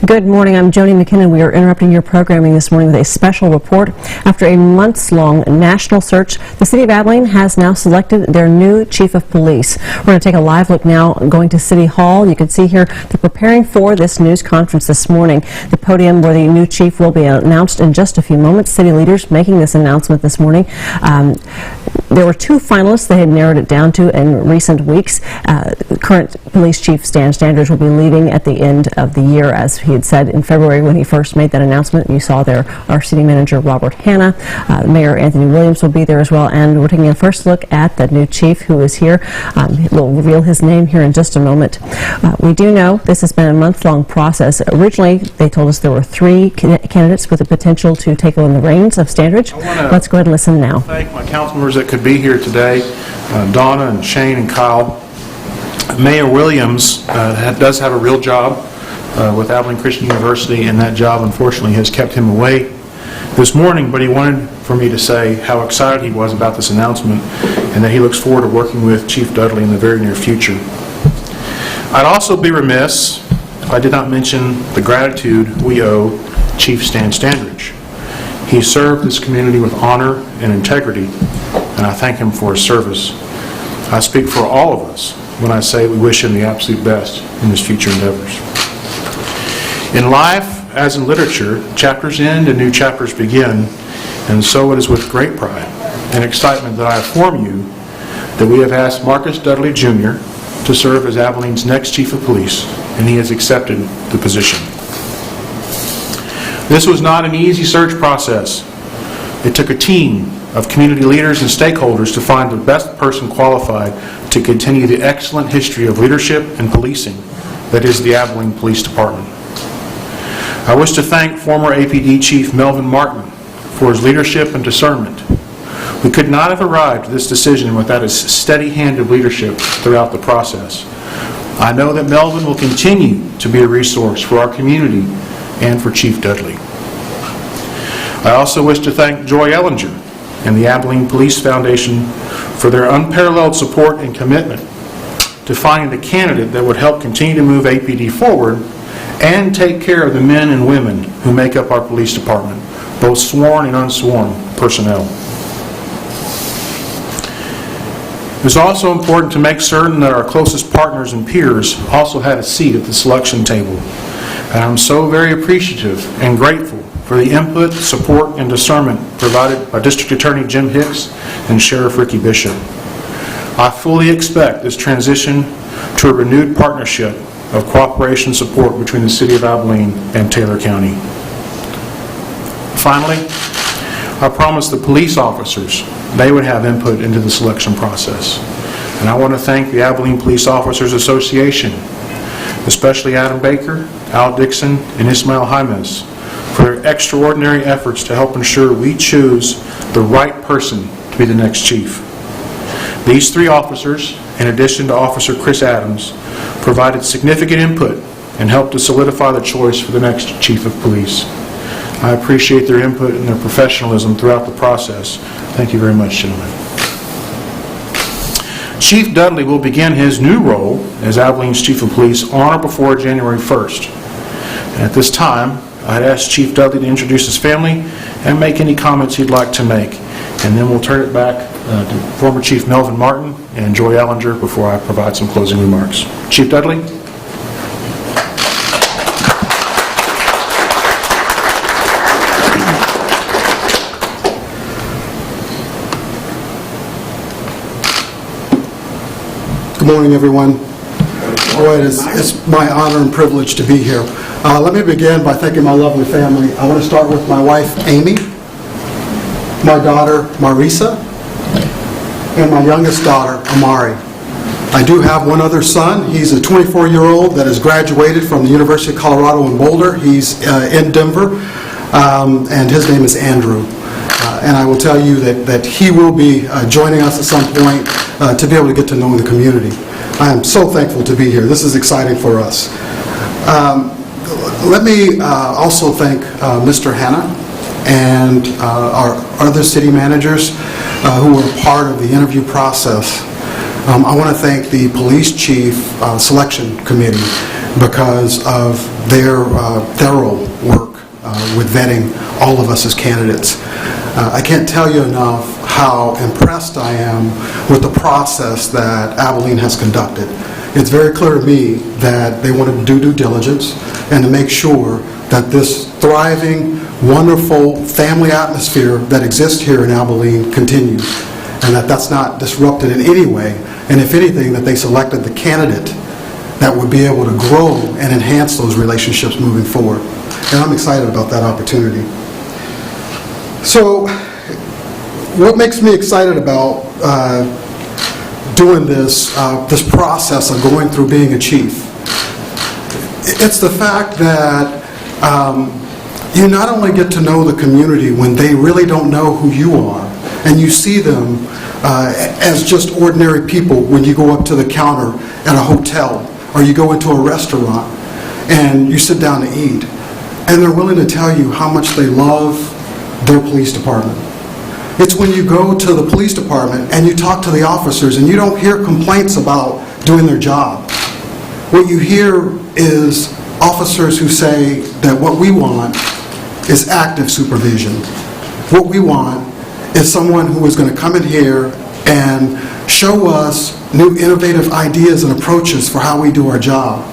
Good morning. I'm Joni McKinnon. We are interrupting your programming this morning with a special report. After a months-long national search, the city of Abilene has now selected their new chief of police. We're going to take a live look now going to City Hall. You can see here they're preparing for this news conference this morning. The podium where the new chief will be announced in just a few moments. City leaders making this announcement this morning. There were two finalists they had narrowed it down to in recent weeks. Current police chief Stan Standridge will be leaving at the end of the year, as he had said in February when he first made that announcement. You saw there our city manager Robert Hanna, Mayor Anthony Williams will be there as well, and we're taking a first look at the new chief who is here. We'll reveal his name here in just a moment. We do know this has been a month-long process. Originally, they told us there were three candidates with the potential to take on the reins of Standridge. Let's go ahead and listen now. Thank my council members that could be here today, Donna and Shane and Kyle. Mayor Williams does have a real job with Abilene Christian University, and that job unfortunately has kept him away this morning, but he wanted for me to say how excited he was about this announcement and that he looks forward to working with Chief Dudley in the very near future. I'd also be remiss if I did not mention the gratitude we owe Chief Stan Standridge. He served this community with honor and integrity, and I thank him for his service. I speak for all of us when I say we wish him the absolute best in his future endeavors. In life, as in literature, chapters end and new chapters begin, and so it is with great pride and excitement that I inform you that we have asked Marcus Dudley Jr. to serve as Abilene's next Chief of Police, and he has accepted the position. This was not an easy search process. It took a team of community leaders and stakeholders to find the best person qualified to continue the excellent history of leadership and policing that is the Abilene Police Department. I wish to thank former APD Chief Melvin Martin for his leadership and discernment. We could not have arrived at this decision without his steady hand of leadership throughout the process. I know that Melvin will continue to be a resource for our community and for Chief Dudley. I also wish to thank Joy Ellinger and the Abilene Police Foundation for their unparalleled support and commitment to finding the candidate that would help continue to move APD forward and take care of the men and women who make up our police department, both sworn and unsworn personnel. It was also important to make certain that our closest partners and peers also had a seat at the selection table. And I'm so very appreciative and grateful for the input, support, and discernment provided by District Attorney Jim Hicks and Sheriff Ricky Bishop. I fully expect this transition to a renewed partnership of cooperation and support between the City of Abilene and Taylor County. Finally, I promised the police officers they would have input into the selection process. And I want to thank the Abilene Police Officers Association, especially Adam Baker, Al Dixon, and Ismail Jaimes, for their extraordinary efforts to help ensure we choose the right person to be the next chief. These three officers, in addition to Officer Chris Adams, provided significant input and helped to solidify the choice for the next Chief of Police. I appreciate their input and their professionalism throughout the process. Thank you very much, gentlemen. Chief Dudley will begin his new role as Abilene's Chief of Police on or before January 1st. And at this time, I'd ask Chief Dudley to introduce his family and make any comments he'd like to make. And then we'll turn it back to former Chief Melvin Martin and Joy Ellinger before I provide some closing remarks. Chief Dudley? Good morning, everyone. Boy, it's my honor and privilege to be here. Let me begin by thanking my lovely family. I want to start with my wife, Amy, my daughter, Marisa, and my youngest daughter, Amari. I do have one other son. He's a 24-year-old that has graduated from the University of Colorado in Boulder. He's in Denver, and his name is Andrew. And I will tell you that he will be joining us at some point to be able to get to know the community. I am so thankful to be here. This is exciting for us. Let me also thank Mr. Hanna and our other city managers who were part of the interview process. I want to thank the police chief selection committee because of their thorough work with vetting all of us as candidates. I can't tell you enough how impressed I am with the process that Abilene has conducted. It's very clear to me that they want to do due diligence and to make sure that this thriving, wonderful family atmosphere that exists here in Abilene continues, and that that's not disrupted in any way, and if anything, that they selected the candidate that would be able to grow and enhance those relationships moving forward. And I'm excited about that opportunity. So, what makes me excited about doing this process of going through being a chief? It's the fact that you not only get to know the community when they really don't know who you are, and you see them as just ordinary people when you go up to the counter at a hotel or you go into a restaurant and you sit down to eat, and they're willing to tell you how much they love their police department. It's when you go to the police department and you talk to the officers and you don't hear complaints about doing their job. What you hear is officers who say that what we want is active supervision. What we want is someone who is going to come in here and show us new innovative ideas and approaches for how we do our job.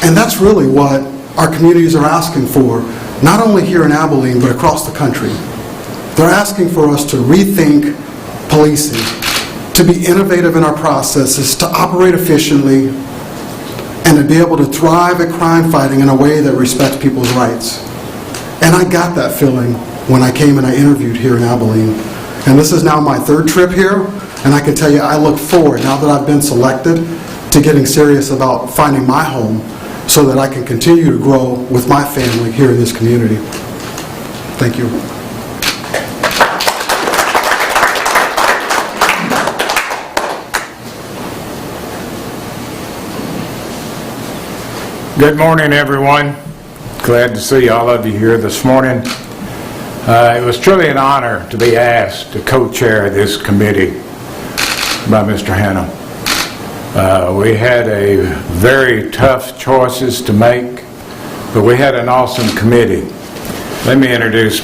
And that's really what our communities are asking for, not only here in Abilene, but across the country. They're asking for us to rethink policing, to be innovative in our processes, to operate efficiently, and to be able to thrive at crime fighting in a way that respects people's rights. And I got that feeling when I came and I interviewed here in Abilene. And this is now my third trip here, and I can tell you I look forward, now that I've been selected, to getting serious about finding my home so that I can continue to grow with my family here in this community. Thank you. Good morning, everyone. Glad to see all of you here this morning. It was truly an honor to be asked to co-chair this committee by Mr. Hannah. We had a very tough choices to make, but we had an awesome committee. Let me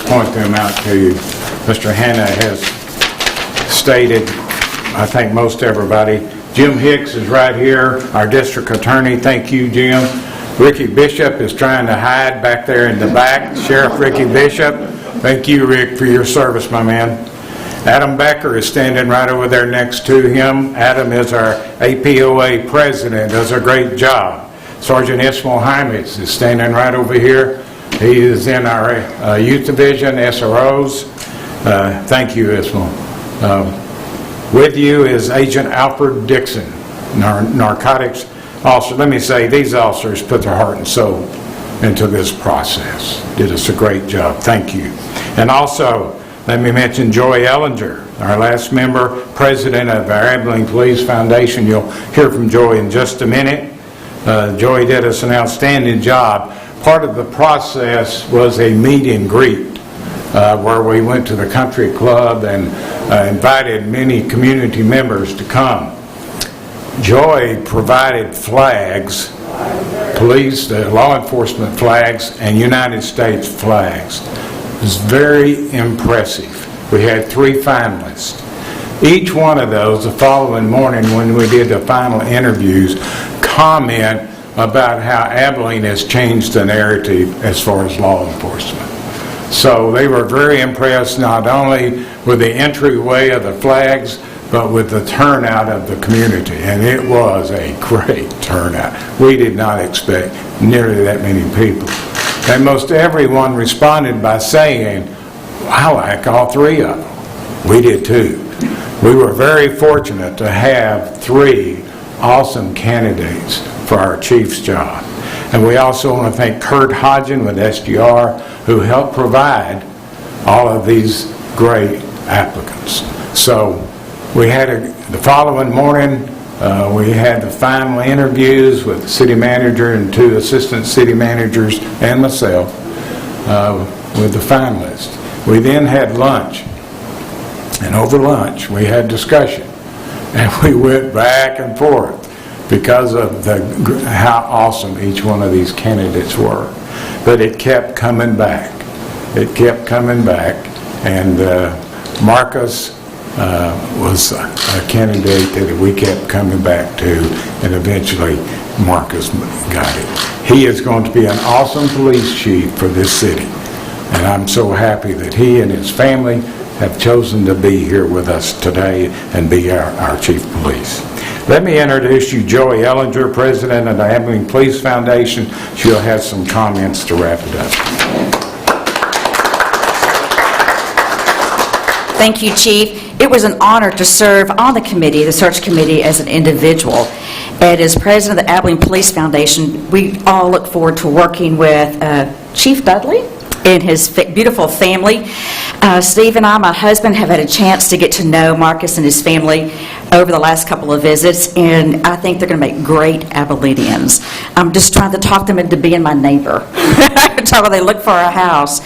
point them out to you. Mr. Hannah has stated, I think most everybody. Jim Hicks is right here, our district attorney. Thank you, Jim. Ricky Bishop is trying to hide back there in the back. Sheriff Ricky Bishop. Thank you, Rick, for your service, my man. Adam Becker is standing right over there next to him. Adam is our APOA president, does a great job. Sergeant Ismail Hymes is standing right over here. He is in our youth division, SROs. Thank you, Ismail. With you is Agent Alfred Dixon, narcotics officer. Let me say, these officers put their heart and soul into this process. Did us a great job. Thank you. And also, let me mention Joy Ellinger, our last member, president of our Abilene Police Foundation. You'll hear from Joy in just a minute. Joy did us an outstanding job. Part of the process was a meet and greet where we went to the country club and invited many community members to come. Joy provided flags, police, law enforcement flags, and United States flags. It was very impressive. We had 3 finalists. Each one of those, the following morning when we did the final interviews, comment about how Abilene has changed the narrative as far as law enforcement. So they were very impressed not only with the entryway of the flags, but with the turnout of the community. And it was a great turnout. We did not expect nearly that many people. And most everyone responded by saying, I like all 3 of them. We did too. We were very fortunate to have 3 awesome candidates for our chief's job. And we also want to thank Kurt Hodgen with SGR, who helped provide all of these great applicants. So we had the following morning, we had the final interviews with the city manager and 2 assistant city managers and myself with the finalists. We then had lunch, and over lunch we had discussion, and we went back and forth because of how awesome each one of these candidates were. But it kept coming back. It kept coming back, and Marcus was a candidate that we kept coming back to, and eventually Marcus got it. He is going to be an awesome police chief for this city, and I'm so happy that he and his family have chosen to be here with us today and be our chief of police. Let me introduce you Joey Ellinger, president of the Abilene Police Foundation. She'll have some comments to wrap it up. Thank you, Chief. It was an honor to serve on the committee, the search committee, as an individual. And as president of the Abilene Police Foundation, we all look forward to working with Chief Dudley and his beautiful family. Steve and I, my husband, have had a chance to get to know Marcus and his family over the last couple of visits, and I think they're going to make great Abilenians. I'm just trying to talk them into being my neighbor. Until they look for a house.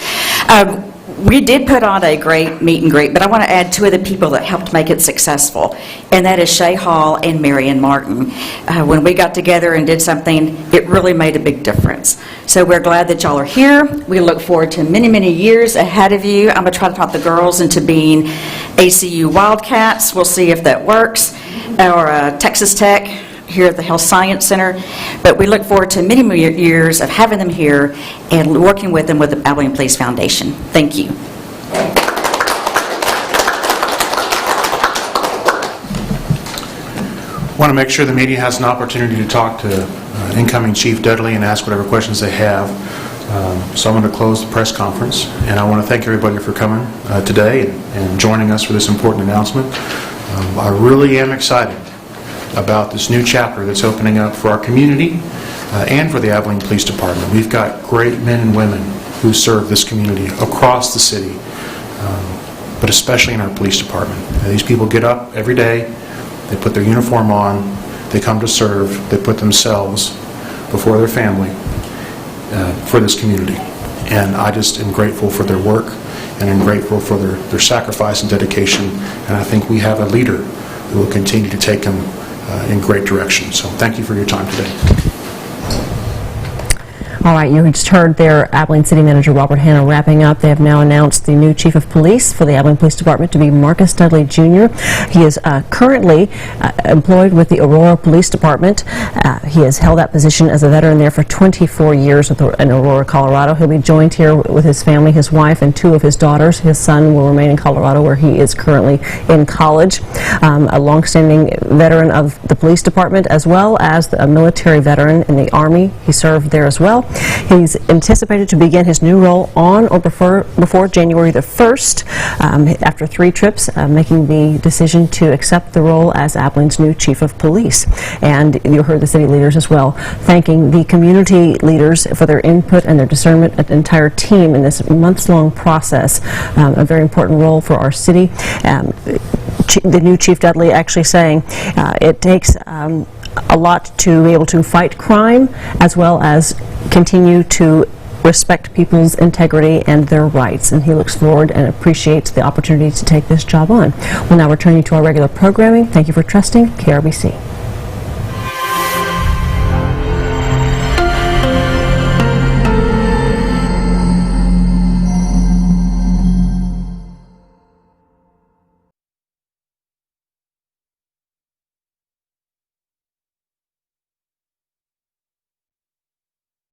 We did put on a great meet and greet, but I want to add two of the people that helped make it successful, and that is Shay Hall and Marion Martin. When we got together and did something, it really made a big difference. So we're glad that y'all are here. We look forward to many, many years ahead of you. I'm going to try to talk the girls into being ACU Wildcats. We'll see if that works. Or Texas Tech here at the Health Science Center, but we look forward to many more years of having them here and working with them with the Abilene Police Foundation. Thank you. I want to make sure the media has an opportunity to talk to incoming Chief Dudley and ask whatever questions they have. So I'm going to close the press conference, and I want to thank everybody for coming today and joining us for this important announcement. I really am excited about this new chapter that's opening up for our community and for the Abilene Police Department. We've got great men and women who serve this community across the city, but especially in our police department. These people get up every day, they put their uniform on, they come to serve, they put themselves before their family for this community. And I just am grateful for their work, and I'm grateful for their sacrifice and dedication, and I think we have a leader who will continue to take them in great direction. So thank you for your time today. All right, you just heard there Abilene City Manager Robert Hanna wrapping up. They have now announced the new Chief of Police for the Abilene Police Department to be Marcus Dudley Jr. He is currently employed with the Aurora Police Department. He has held that position as a veteran there for 24 years in Aurora, Colorado. He'll be joined here with his family, his wife, and two of his daughters. His son will remain in Colorado, where he is currently in college. A longstanding veteran of the police department, as well as a military veteran in the Army. He served there as well. He's anticipated to begin his new role on or before January the 1st, after 3 trips, making the decision to accept the role as Abilene's new Chief of Police. And you heard the city leaders as well thanking the community leaders for their input and their discernment, an entire team in this months-long process, a very important role for our city. The new Chief Dudley actually saying it takes a lot to be able to fight crime, as well as continue to respect people's integrity and their rights, and he looks forward and appreciates the opportunity to take this job on. We'll now return you to our regular programming. Thank you for trusting KRBC.